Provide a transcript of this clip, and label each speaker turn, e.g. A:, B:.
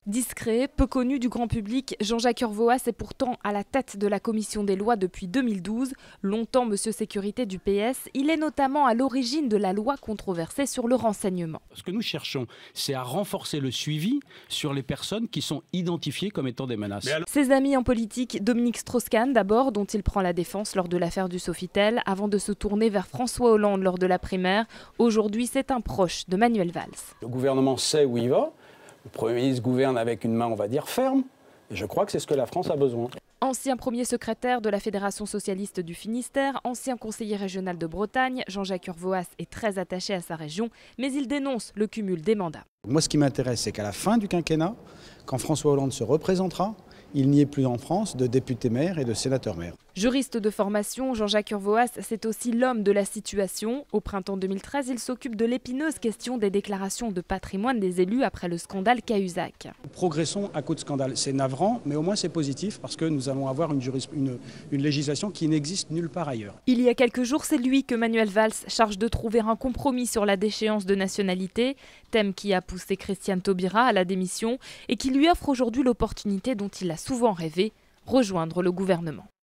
A: Discret, peu connu du grand public, Jean-Jacques Urvoas est pourtant à la tête de la commission des lois depuis 2012. Longtemps monsieur sécurité du PS, il est notamment à l'origine de la loi controversée sur le renseignement.
B: Ce que nous cherchons, c'est à renforcer le suivi sur les personnes qui sont identifiées comme étant des menaces.
A: Ses amis en politique, Dominique Strauss-Kahn d'abord, dont il prend la défense lors de l'affaire du Sofitel, avant de se tourner vers François Hollande lors de la primaire. Aujourd'hui, c'est un proche de Manuel Valls.
C: Le gouvernement sait où il va. Le Premier ministre gouverne avec une main, on va dire, ferme. Et je crois que c'est ce que la France a besoin.
A: Ancien premier secrétaire de la Fédération socialiste du Finistère, ancien conseiller régional de Bretagne, Jean-Jacques Urvoas est très attaché à sa région, mais il dénonce le cumul des mandats.
D: Moi, ce qui m'intéresse, c'est qu'à la fin du quinquennat, quand François Hollande se représentera, il n'y ait plus en France de députés-maires et de sénateurs-maires.
A: Juriste de formation, Jean-Jacques Urvoas, c'est aussi l'homme de la situation. Au printemps 2013, il s'occupe de l'épineuse question des déclarations de patrimoine des élus après le scandale Cahuzac.
D: Progressons à coup de scandale. C'est navrant, mais au moins c'est positif parce que nous allons avoir une législation qui n'existe nulle part ailleurs.
A: Il y a quelques jours, c'est lui que Manuel Valls charge de trouver un compromis sur la déchéance de nationalité, thème qui a poussé Christiane Taubira à la démission et qui lui offre aujourd'hui l'opportunité dont il a souvent rêvé, rejoindre le gouvernement.